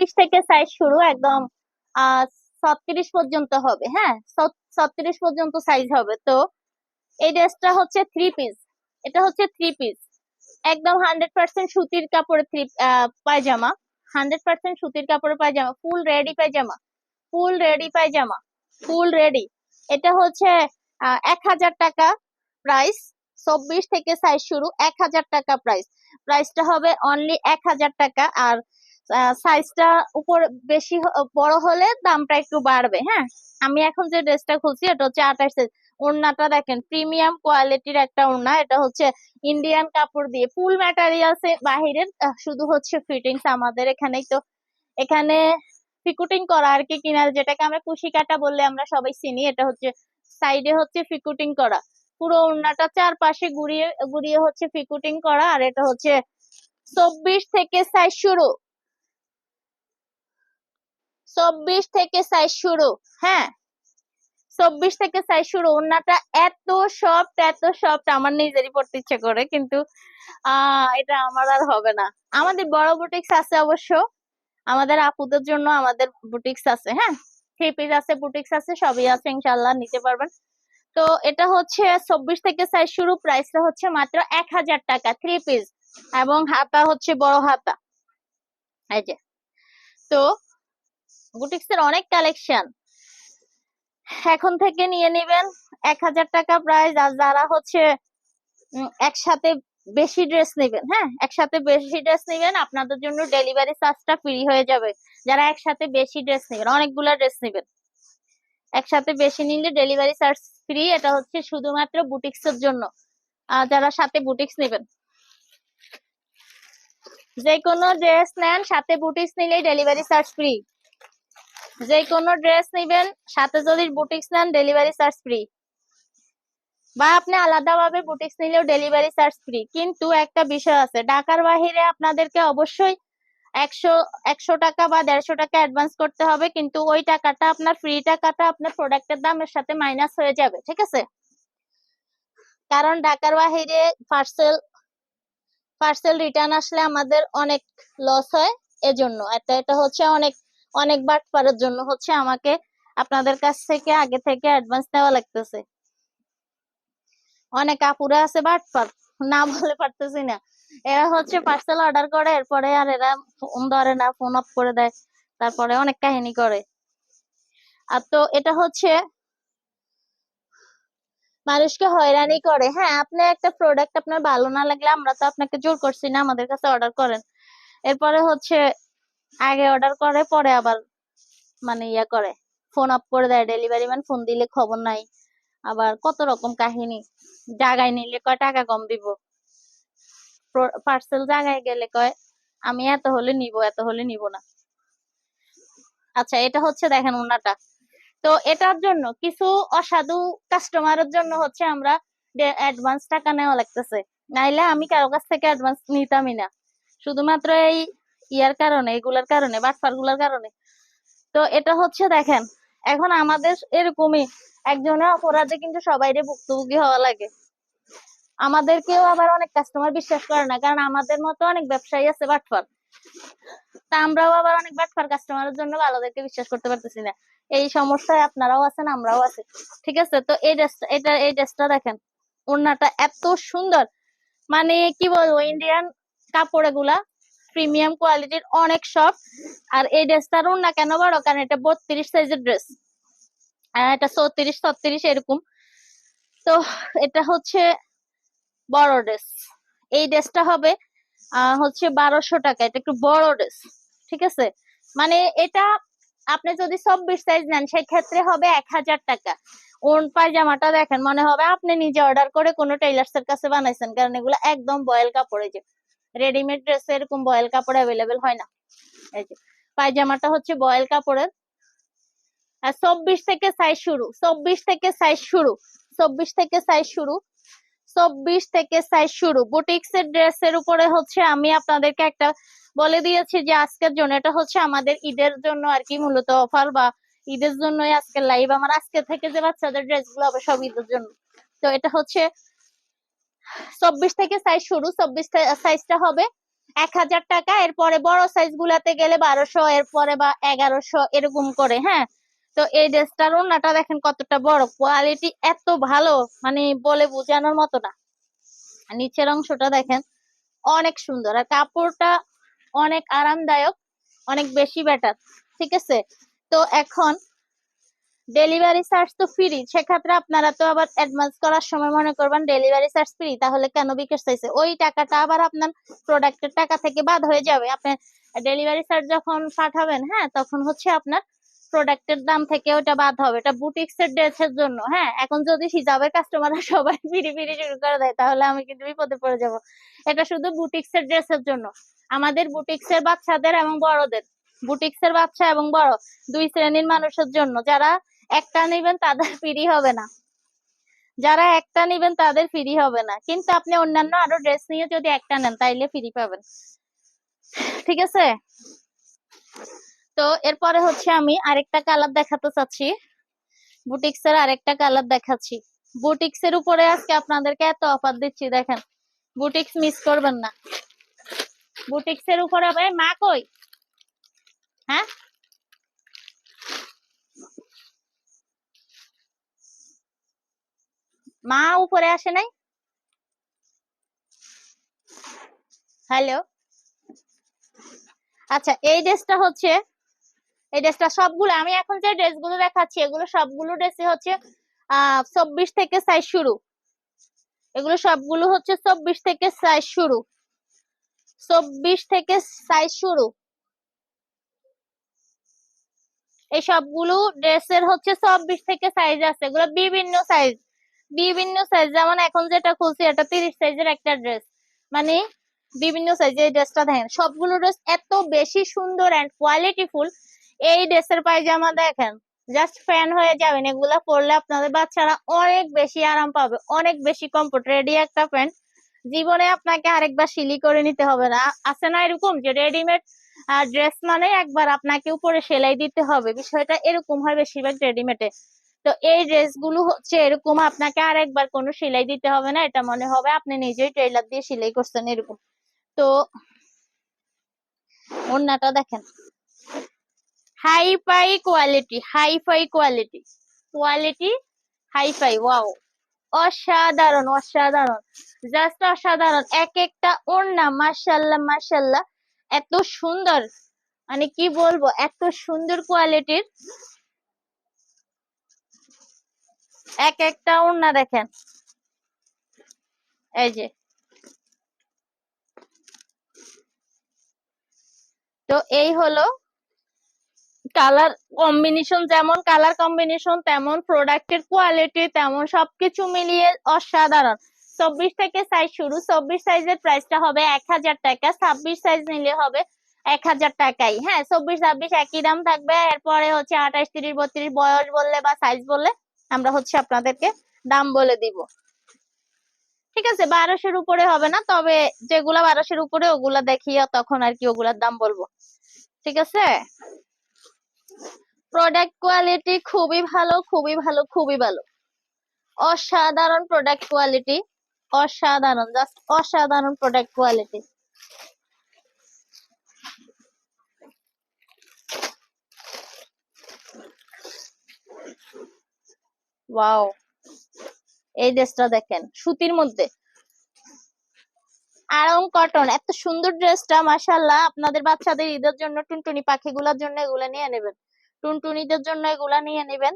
36 থেকে সাইজ শুরু, একদম 36 পর্যন্ত হবে। হ্যাঁ, 36 পর্যন্ত সাইজ হবে। তো এই ড্রেসটা হচ্ছে থ্রি পিস, এটা হচ্ছে থ্রি পিস, একদম 100% সুতির কাপড়ের পায়জামা, 100% সুতির কাপড়ের পায়জামা, ফুল রেডি পায়জামা, ফুল রেডি পায়জামা, ফুল রেডি। এটা হচ্ছে 1000 টাকা প্রাইস। 24 থেকে সাইজ শুরু, 1000 টাকা প্রাইস। প্রাইসটা হবে অনলি 1000 টাকা। আর সাইজটা উপর বেশি বড় হলে দামটা একটু বাড়বে। হ্যাঁ, আমি এখন যে ড্রেসটা খুলছি এটা হচ্ছে 28 সাইজ। ওড়নাটা দেখেন, প্রিমিয়াম কোয়ালিটির একটা ওড়না। এটা হচ্ছে ইন্ডিয়ান কাপড় দিয়ে, ফুল ম্যাটেরিয়ালস বাহিরের, শুধু হচ্ছে ফিটিংস আমাদের এখানেই। তো এখানে ফিকুটিং করা আর কি, কিনার যেটাকে আমরা কুশি কাটা বললে আমরা সবাই চিনি, এটা হচ্ছে সাইডে হচ্ছে ফিকুটিং করা। পুরো ওড়নাটা চারপাশে ঘুরিয়ে ঘুরিয়ে হচ্ছে ফিকুটিং করা। আর এটা হচ্ছে 24 থেকে সাইজ শুরু, 24 থেকে সাইজ শুরু। হ্যাঁ, 24 থেকে সাইজ শুরু। ওড়নাটা এত সফট, এত সফট, আমার নিজেরই পড়তে ইচ্ছে করে, কিন্তু এটা আমার আর হবে না। আমাদের বড় বুটিক্স আছে অবশ্য, আমাদের আপুদের জন্য আমাদের বুটিক্স আছে। হ্যাঁ, থ্রি পিস আছে, বুটিক্স আছে, সবই আছে, ইনশাল্লাহ নিতে পারবেন। তো এটা হচ্ছে 24 থেকে সাইজ শুরু, প্রাইসটা হচ্ছে মাত্র 1000 টাকা থ্রি পিস, এবং হাতা হচ্ছে বড় হাতা। এই যে, তো বুটিক্স এর অনেক কালেকশন, এখন থেকে নিয়ে নেবেন। 1000 টাকা প্রাইস। আর যারা হচ্ছে একসাথে বেশি ড্রেস নেবেন, হ্যাঁ, একসাথে বেশি ড্রেস নেবেন, আপনাদের জন্য ডেলিভারি চার্জটা ফ্রি হয়ে যাবে। যারা একসাথে বেশি ড্রেস নেবেন, অনেকগুলা ড্রেস নেবেন, একসাথে বেশি নিলে ডেলিভারি চার্জ ফ্রি। এটা হচ্ছে শুধুমাত্র বুটিক্স এর জন্য। যারা সাথে বুটিক্স নেবেন, যে কোনো ড্রেস নেন সাথে বুটিক্স নিলেই ডেলিভারি চার্জ ফ্রি। যে কোনো ড্রেস নেবেন সাথে যদি বুটিক্স নেন ডেলিভারি চার্জ ফ্রি, বা আপনি আলাদাভাবে বুটিক্স নিলেও ডেলিভারি চার্জ ফ্রি। কিন্তু একটা বিষয় আছে, ঢাকার বাহিরে আপনাদেরকে অবশ্যই 100 টাকা বা 150 টাকা অ্যাডভান্স করতে হবে, কিন্তু ওই টাকাটা আপনার ফ্রি টাকাটা আপনার প্রোডাক্টের দামের সাথে মাইনাস হয়ে যাবে, ঠিক আছে? কারণ ঢাকার বাহিরে পার্সেল পার্সেল রিটার্ন আসলে আমাদের অনেক লস হয়। এজন্য এটা হচ্ছে অনেক অনেক বাটপারের জন্য হচ্ছে আমাকে আপনাদের কাছ থেকে আগে থেকে অ্যাডভান্স নেওয়া লাগতেছে। অনেক আপুরা আছে বাটপার, না বলে পারতেছি না। এরা হচ্ছে পার্সেল অর্ডার করে, এরপরে আর এরা ফোন ধরে না, ফোন অফ করে দেয়, তারপরে অনেক কাহিনী করে। আর তো এটা হচ্ছে মানুষকে হয়রানি করে। হ্যাঁ, আপনি একটা প্রোডাক্ট আপনার ভালো না লাগলে আমরা তো আপনাকে জোর করছি না আমাদের কাছে অর্ডার করেন। এরপরে হচ্ছে আগে অর্ডার করে পরে আবার মানে ইয়া করে, ফোন অফ করে দেয়, ডেলিভারি ম্যান ফোন দিলে খবর নাই, আবার কত রকম কাহিনী। জায়গায় নিলে কয় টাকা কম দিব, পার্সেল জায়গায় গেলে কয় আমি এত হলে নিব, এত হলে নিব না। আচ্ছা, এটা হচ্ছে দেখেন ওনাটা। তো এটার জন্য কিছু অসাধু কাস্টমারের জন্য হচ্ছে আমরা অ্যাডভান্স টাকা নেওয়া লাগতেছে, নাইলে আমি কারো কাছ থেকে অ্যাডভান্স নিতামই না, শুধুমাত্র এই ইয়ার কারণে, এগুলার কারণে, বাটপার গুলার কারণে। তো এটা হচ্ছে দেখেন, এখন আমাদের এরকমই একজনের অপরাধে কিন্তু সবাইরে ভুক্তভোগী হওয়া লাগে। আমাদেরকেও আবার অনেক কাস্টমার বিশ্বাস করে না, কারণ আমাদের মতো অনেক ব্যবসায়ী আছে বাটপার। তা আমরাও আবার অনেক বাটপার কাস্টমারের জন্য ভালোদেরকে বিশ্বাস করতে পারতেছি না। এই সমস্যায় আপনারাও আছেন, আমরাও আছি, ঠিক আছে? তো এই ড্রেসটা দেখেন, ওড়নাটা এত সুন্দর, মানে কি বলবো, ইন্ডিয়ান কাপড় এগুলা, প্রিমিয়াম কোয়ালিটির, অনেক সফট। আর এই ড্রেসটার ওড়না কেন বড়, কারণ এটা 32 সাইজের ড্রেস, আর এটা 34 36 এরকম। তো এটা হচ্ছে বড় ড্রেস। এই ড্রেসটা হবে হচ্ছে 1200 টাকা। এটা একটু বড় ড্রেস, ঠিক আছে? মানে এটা আপনি যদি 24 সাইজ নেন সেক্ষেত্রে হবে 1000 টাকা। ওন পায়জামাটা দেখেন, মনে হবে আপনি নিজে অর্ডার করে কোনো টেইলার্স এর কাছে বানাইছেন, কারণ এগুলো একদম বয়েল কাপড়। এই যে রেডিমেড ড্রেস এরকম বয়েল কাপড় অ্যাভেলেবেল হয় না। এই যে পায়জামাটা হচ্ছে বয়েল কাপড়ের। আর 24 থেকে সাইজ শুরু, 24 থেকে সাইজ শুরু, 24 থেকে সাইজ শুরু, 24 থেকে সাইজ শুরু। বুটিক্স এর ড্রেসের উপরে হচ্ছে আমি আপনাদেরকে একটা বলে দিয়েছি যে আজকের জন্য, এটা হচ্ছে আমাদের ঈদের জন্য আর কি, মূলত অফার, বা ঈদের জন্যই আজকের লাইভ। আমার আজকে থেকে যে বাচ্চাদের ড্রেস গুলো হবে সব ঈদের জন্য। তো এটা হচ্ছে 24 থেকে সাইজ শুরু, 24 সাইজটা হবে 1000 টাকা। এরপরে বড় সাইজ গুলাতে গেলে 1200, এরপরে বা 1100 এরকম করে। হ্যাঁ, তো এই ড্রেসটার ওড়নাটা দেখেন কতটা বড়, কোয়ালিটি এত ভালো, মানে বলে বোঝানোর মতো না। নিচের অংশটা দেখেন অনেক সুন্দর, আর কাপড়টা অনেক আরামদায়ক, অনেক বেশি বেটার। ঠিক আছে, তো এখন ডেলিভারি চার্জ তো ফ্রি, সেক্ষেত্রে আপনারা তো আবার অ্যাডভান্স করার সময় মনে করবেন ডেলিভারি চার্জ ফ্রি, তাহলে কেন বিকাশ চাইছে? ওই টাকাটা আবার আপনার প্রোডাক্টের টাকা থেকে বাদ হয়ে যাবে। আপনি ডেলিভারি চার্জ যখন পাঠাবেন, হ্যাঁ, তখন হচ্ছে আপনার প্রোডাক্টের দাম থেকে ওটা বাদ হবে। এটা বুটিক্স এর ড্রেসের জন্য। হ্যাঁ, এখন যদি হিজাবের কাস্টমাররা সবাই ফিরি ফিরি শুরু করে দেয়, তাহলে আমি কিন্তু বিপদে পড়ে যাব। এটা শুধু বুটিক্স এর ড্রেসের জন্য, আমাদের বুটিক্স এর বাচ্চাদের এবং বড়দের, বুটিক্স এর বাচ্চা এবং বড় দুই শ্রেণীর মানুষের জন্য। যারা একটা নিবেন তাদের ফ্রি হবে না, যারা একটা নিবেন তাদের ফ্রি হবে না, কিন্তু আপনি অন্যান্য আরো ড্রেস নিয়ে যদি একটা নেন তাইলে ফ্রি পাবেন। ঠিক আছে, তো এরপরে হচ্ছে আমি আরেকটা কালার দেখাতে চাচ্ছি, বুটিক্স এর আরেকটা কালার দেখাচ্ছি। বুটিক্স এর উপরে আজকে আপনাদেরকে এত অফার দিচ্ছি, দেখেন বুটিক্স মিস করবেন না। বুটিক্স এর উপরে হবে, মা কই? হ্যাঁ, মা উপরে আসে নাই? হ্যালো, আচ্ছা, এই ড্রেসটা হচ্ছে, এই ড্রেসটা সবগুলো আমি এখন যে ড্রেসগুলো দেখাচ্ছি এগুলো সবগুলো ড্রেসে হচ্ছে 24 থেকে সাইজ শুরু। এগুলো সবগুলো হচ্ছে 24 থেকে সাইজ শুরু, 24 থেকে সাইজ শুরু। এই সবগুলো ড্রেসের হচ্ছে 24 থেকে সাইজ আছে, এগুলো বিভিন্ন সাইজ, বিভিন্ন সাইজ। যেমন এখন যেটা খুলছি এটা 30 সাইজের একটা ড্রেস, মানে বিভিন্ন সাইজ। এই ড্রেসটা দেখেন, সবগুলো ড্রেস এত বেশি সুন্দর এন্ড কোয়ালিটিফুল। এই ড্রেসের পায়জামা দেখেন, জাস্ট ফ্যান হয়ে যাবেন। এগুলা পরলে আপনাদের বাচ্চারা অনেক বেশি আরাম পাবে, অনেক বেশি কমফোর্ট। রেডি একটা প্যান্ট, জীবনে আপনাকে আরেকবার সিলি করে নিতে হবে না। আছে না এরকম যে রেডিমেড ড্রেস মানে একবার আপনাকে উপরে সেলাই দিতে হবে, বিষয়টা এরকম হয় বেশিরভাগ রেডিমেডে। তো এই ড্রেস গুলো হচ্ছে এরকম, আপনাকে আর একবার কোনো সেলাই দিতে হবে না, এটা মনে হবে আপনি নিজেই টেইলার দিয়ে সেলাই করছেন এরকম। তো ওড়নাটা দেখেন, hi fi quality, hi fi quality, quality hi fi, wow, অসাধারণ অসাধারণ, জাস্ট অসাধারণ। এক একটা ওড়না মাশাল্লাহ মাশাল্লাহ, এত সুন্দর, মানে কি বলবো, এত সুন্দর কোয়ালিটির এক একটা ওড়না দেখেন। এই যে, তো এই হলো কালার কম্বিনেশন, যেমন কালার কম্বিনেশন তেমন প্রোডাক্টের কোয়ালিটি তেমন সবকিছু মিলিয়ে অসাধারণ। 24 থেকে সাইজ শুরু, 24 সাইজের প্রাইসটা হবে 1000 টাকা, 26 সাইজ নিলে হবে 1000 টাকাই। হ্যাঁ, 24 26 একই দাম থাকবে। এরপরে হচ্ছে 28 30 32 বয়স বললে বা সাইজ বললে আমরা হচ্ছে আপনাদেরকে দাম বলে দিব। ঠিক আছে, 1200-এর উপরে হবে না, তবে যেগুলা 1200-এর উপরে ওগুলা দেখিয়ে তখন আর কি ওগুলার দাম বলবো। ঠিক আছে, প্রোডাক্ট কোয়ালিটি খুবই ভালো, খুবই ভালো, খুবই ভালো, অসাধারণ প্রোডাক্ট কোয়ালিটি, অসাধারণ, জাস্ট অসাধারণ প্রোডাক্ট কোয়ালিটি। ওয়াও, এই ড্রেসটা দেখেন সুতির মধ্যে, আরাম কটন, এত সুন্দর ড্রেসটা মাশাআল্লাহ। আপনাদের বাচ্চাদের ঈদের জন্য, টুনটুনি পাখিগুলোর জন্য এগুলা নিয়ে নেবেন, টুনটুনিদের জন্য এগুলা নিয়ে নেবেন।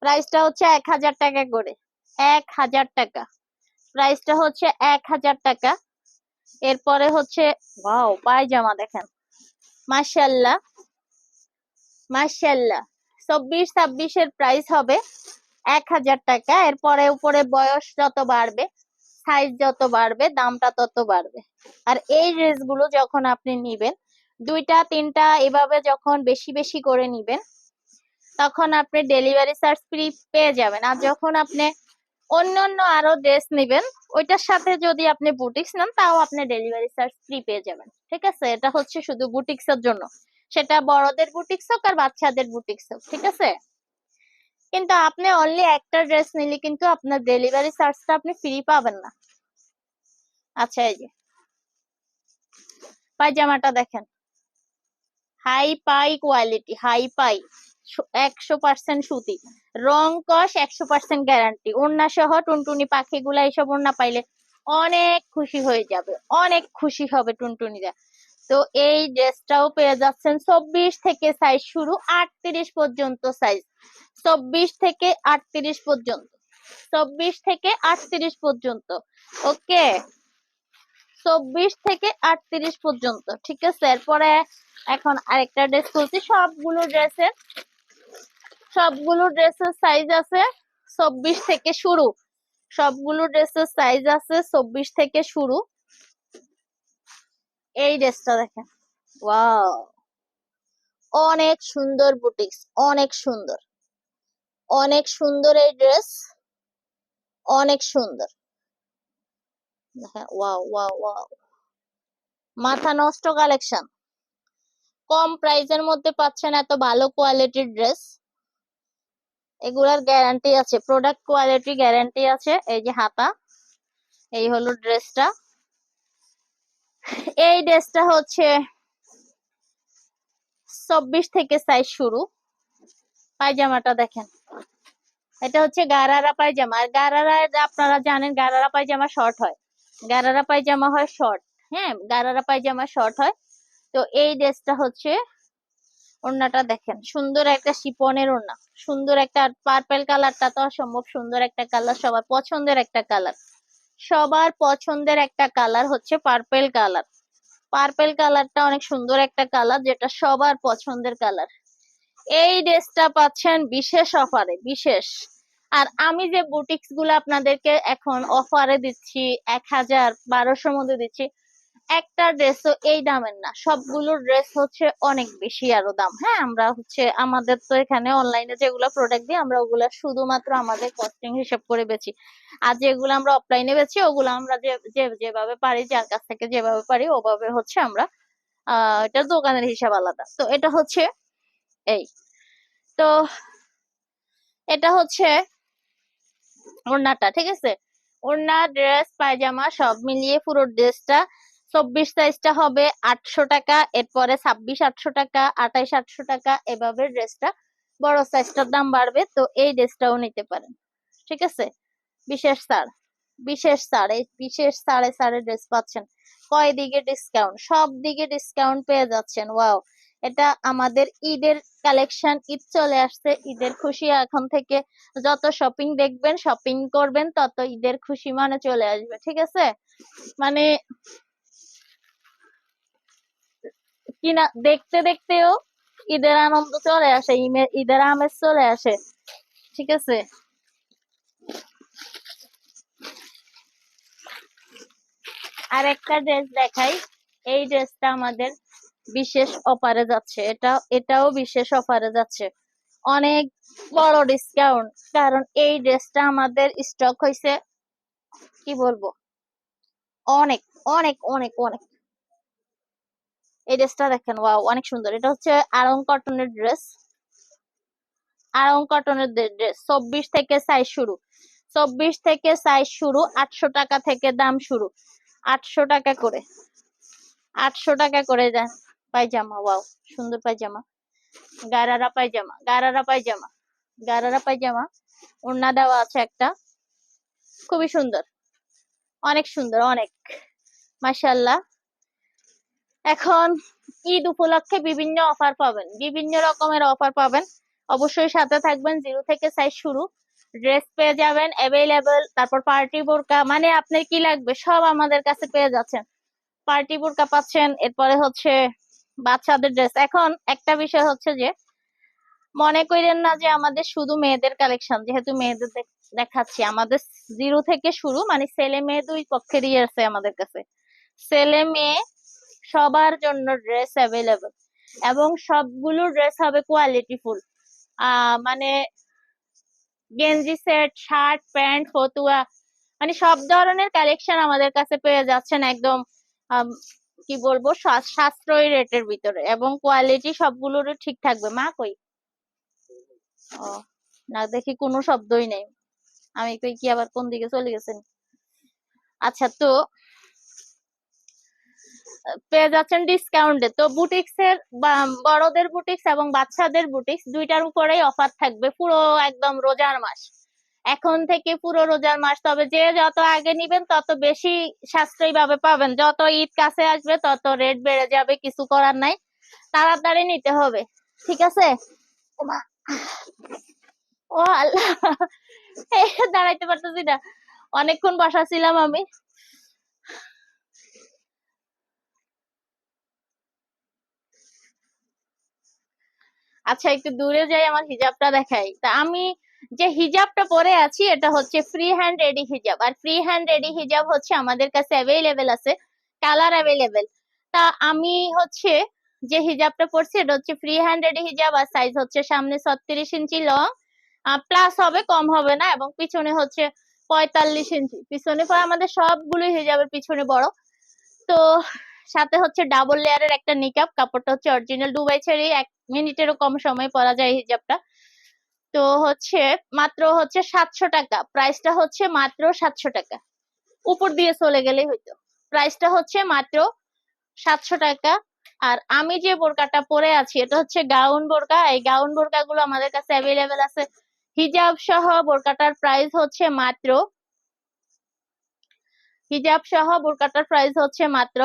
প্রাইসটা হচ্ছে 1000 টাকা করে, 1000 টাকা, প্রাইসটা হচ্ছে 1000 টাকা। এরপরে হচ্ছে ওয়াও, পায়জামা দেখেন মাশাআল্লাহ মাশাআল্লাহ। 24 26-এর প্রাইস হবে 1000 টাকা। এরপরে উপরে বয়স যত বাড়বে, সাইজ যত বাড়বে, দামটা তত বাড়বে। আর এই ড্রেসগুলো যখন আপনি নিবেন, দুইটা তিনটা এভাবে যখন বেশি বেশি করে নিবেন, তখন আপনি ডেলিভারি চার্জ ফ্রি পেয়ে যাবেন। আর যখন আপনি অন্যান্য আরো ড্রেস নিবেন, ওইটার সাথে যদি আপনি বুটিক্স নেন, তাও আপনি ডেলিভারি চার্জ ফ্রি পেয়ে যাবেন। ঠিক আছে, এটা হচ্ছে শুধু বুটিক্স এর জন্য, সেটা বড়দের বুটিক্স হোক আর বাচ্চাদের বুটিক্স হোক। ঠিক আছে, কিন্তু আপনি অনলি একটা ড্রেস নিলে কিন্তু আপনার ডেলিভারি চার্জটা আপনি ফ্রি পাবেন না। আচ্ছা, এই যে পায়জামাটা দেখেন, হাই পাই কোয়ালিটি, হাই পাই, 100% সুতি, রং কস 100% গ্যারান্টি। ওড়না সহ টুনটুনি পাখিগুলা এইসব ওড়না পাইলে অনেক খুশি হয়ে যাবে, অনেক খুশি হবে টুনটুনিরা। তো এই ড্রেসটাও পেয়ে যাচ্ছেন 24 থেকে সাইজ শুরু, 38 পর্যন্ত সাইজ, 24 থেকে 38 পর্যন্ত, 24 থেকে 38 পর্যন্ত। ওকে, 24 থেকে 38 পর্যন্ত, ঠিক আছে। এরপরে এখন আরেকটা ড্রেস খুলছি। সবগুলো ড্রেসের সাইজ আছে 24 থেকে শুরু, সবগুলো ড্রেসের সাইজ আছে 24 থেকে শুরু। এই ড্রেসটা দেখেন, ওয়াও, অনেক সুন্দর বুটিক্স, অনেক সুন্দর, অনেক সুন্দর এই ড্রেস, অনেক সুন্দর দেখেন, ওয়াও ওয়াও ওয়াও, মাথা নষ্ট কালেকশন। কম প্রাইসের মধ্যে পাচ্ছেন এত ভালো কোয়ালিটির ড্রেস। এগুলার গ্যারান্টি আছে, প্রোডাক্ট কোয়ালিটি গ্যারান্টি আছে। এই যে হাতা, এই হলো ড্রেসটা। এই ড্রেসটা হচ্ছে 24 থেকে সাইজ শুরু। পায়জামাটা দেখেন, এটা হচ্ছে গারারা পায়জামা। আর গারারা আপনারা জানেন গারারা পায়জামা শর্ট হয়, গারারা পায়জামা হয় শর্ট, হ্যাঁ গারারা পায়জামা শর্ট হয়। তো এই ড্রেসটা হচ্ছে, ওড়নাটা দেখেন, সুন্দর একটা শিপনের ওড়না, সুন্দর একটা পার্পেল কালারটা তো অসম্ভব সুন্দর একটা কালার, সবার পছন্দের একটা কালার, সবার পছন্দের একটা কালার হচ্ছে পার্পেল কালার। পার্পেল কালারটা অনেক সুন্দর একটা কালার, যেটা সবার পছন্দের কালার। এই ড্রেসটা পাচ্ছেন বিশেষ অফারে, বিশেষ। আর আমি যে বুটিক্স গুলো আপনাদেরকে এখন অফারে দিচ্ছি, 1000-1200 মধ্যে দিচ্ছি, একটা ড্রেসও এই দামের না, সবগুলো ড্রেস হচ্ছে অনেক বেশি আরো দাম। হ্যাঁ, আমরা হচ্ছে আমাদের তো এখানে অনলাইনে যেগুলো প্রোডাক্ট দিই আমরা ওগুলা শুধুমাত্র আমাদের কস্টিং হিসেব করে বেচি, আর যেগুলো আমরা অফলাইনে বেচি ওগুলো আমরা যেভাবে পারি, যার কাছ থেকে যেভাবে পারি ওভাবে হচ্ছে আমরা এটা দোকানের হিসাব আলাদা। তো এটা হচ্ছে এই, তো এটা হচ্ছে ওড়নাটা, ঠিক আছে। ওড়না, ড্রেস, পায়জামা সব মিলিয়ে পুরো ড্রেসটা 24 সাইজটা হবে 800 টাকা, এরপরে 26 800 টাকা, 28 800 টাকা, এভাবে ড্রেসটা বড় সাইজটার দাম বাড়বে। তো এই ড্রেসটাও নিতে পারেন, ঠিক আছে। বিশেষ ছাড়, বিশেষ ছাড়, এই বিশেষ ছাড়ে ছাড়ে ড্রেস পাচ্ছেন। কয় দিকে ডিসকাউন্ট, সব দিকে ডিসকাউন্ট পেয়ে যাচ্ছেন। ওয়াও, এটা আমাদের ঈদের কালেকশন, ঈদ চলে আসছে, ঈদের খুশি এখন থেকে যত শপিং দেখবেন, শপিং করবেন, তত ঈদের খুশি মানে চলে আসবে, ঠিক আছে। মানে কিনা দেখতে দেখতেও ঈদের আনন্দ চলে আসে, ঈদের আমেজ চলে আসে, ঠিক আছে। আর একটা ড্রেস দেখাই, এই ড্রেসটা আমাদের বিশেষ অফারে যাচ্ছে, এটাও বিশেষ অফারে যাচ্ছে, অনেক বড় ডিসকাউন্ট। কারণ এই ড্রেসটা আমাদের স্টক হয়েছে, কি বলবো, অনেক অনেক অনেক অনেক। এই ড্রেসটা দেখেন, ওয়াও, অনেক সুন্দর। এটা হচ্ছে আড়ং কটনের ড্রেস, আড়ং কটনের ড্রেস, 24 থেকে সাইজ শুরু, 24 থেকে সাইজ শুরু, 800 টাকা থেকে দাম শুরু, 800 টাকা করে, 800 টাকা করে দেন পায়জামা। ওয়াও, সুন্দর পায়জামা, গারারা পায়জামা, গারারা পায়জামা, গারারা পায়জামা। ওড়না দেওয়া আছে একটা, খুবই সুন্দর, অনেক সুন্দর, অনেক মাশাআল্লাহ। এখন ঈদ উপলক্ষে বিভিন্ন অফার পাবেন, বিভিন্ন রকমের অফার পাবেন, অবশ্যই সাথে থাকবেন। 0 থেকে সাইজ শুরু ড্রেস পেয়ে যাবেন অ্যাভেলেবেল। তারপর পার্টি বোরকা, মানে আপনার কি লাগবে সব আমাদের কাছে পেয়ে যাচ্ছেন। পার্টি বোরকা পাচ্ছেন, এরপরে হচ্ছে বাচ্চাদের ড্রেস। এখন একটা বিষয় হচ্ছে যে, মনে করেন না যে আমাদের শুধু মেয়েদের কালেকশন, যেহেতু মেয়েদের দেখাচ্ছি, আমাদের 0 থেকে শুরু, মানে ছেলে মেয়ে দুই পক্ষেরই আছে আমাদের কাছে, ছেলে মেয়ে সবার জন্য ড্রেস অ্যাভেলেবল, এবং সবগুলো ড্রেস হবে কোয়ালিটিফুল। মানে গেঞ্জি সেট, শার্ট, প্যান্ট, ফতুয়া, মানে সব ধরনের কালেকশন আমাদের কাছে পেয়ে যাচ্ছেন একদম আম, কি বলবো, সাশ্রয়ী রেটের ভিতরে, এবং কোয়ালিটি সবগুলোর ঠিক থাকবে। মা কই? ও, না দেখি কোনো শব্দই নেই, আমি কই কি আবার কোন দিকে চলে গেছেন। আচ্ছা, তো পেয়ে যাচ্ছেন ডিসকাউন্টে। তো বুটিক্সের বড়দের বুটিক্স এবং বাচ্চাদের বুটিক্স দুইটার উপরেই অফার থাকবে পুরো একদম রোজার মাস, এখন থেকে পুরো রোজার মাস। তবে যে যত আগে নিবেন তত বেশি সাশ্রয়ী ভাবে পাবেন, যত ঈদ কাছে আসবে তত রেট বেড়ে যাবে, কিছু করার নাই, তাড়াতাড়ি নিতে হবে, ঠিক আছে? ওমা, ও আল্লাহ, দাঁড়াইতে পারতেছি না, অনেকক্ষণ বসা ছিলাম আমি। আচ্ছা একটু দূরে যাই, আমার হিজাবটা দেখাই। তা আমি যে হিজাবটা পরে আছি এটা হচ্ছে ফ্রি হ্যান্ড রেডি হিজাব, আর ফ্রি হ্যান্ড রেডি হিজাব হচ্ছে আমাদের কাছে অ্যাভেলেবেল আছে, কালার অ্যাভেলেবেল। তা আমি হচ্ছে যে হিজাবটা পরছি এটা হচ্ছে ফ্রি হ্যান্ড রেডি হিজাব, আর সাইজ হচ্ছে সামনে 36 ইঞ্চি লং, প্লাস হবে, কম হবে না, এবং পিছনে হচ্ছে 45 ইঞ্চি পিছনে। পরে আমাদের সবগুলো হিজাবের পিছনে বড়। তো সাথে হচ্ছে ডাবল লেয়ারের একটা নিকাব, কাপড়টা হচ্ছে অরিজিনাল দুবাই ছেড়ে 1 মিনিটেরও কম সময় পরা যায় হিজাবটা। তো হচ্ছে মাত্র হচ্ছে 700 টাকা, প্রাইসটা হচ্ছে মাত্র 700 টাকা, উপর দিয়ে চলে গেলেই হইতো। প্রাইসটা হচ্ছে মাত্র 700 টাকা। আর আমি যে বোরকাটা পরে আছি এটা হচ্ছে গাউন বোরকা, এই গাউন বোরকা গুলো আমাদের কাছে অ্যাভেলেবেল আছে হিজাব সহ। বোরকাটার প্রাইস হচ্ছে মাত্র, হিজাব সহ বোরকাটার প্রাইস হচ্ছে মাত্র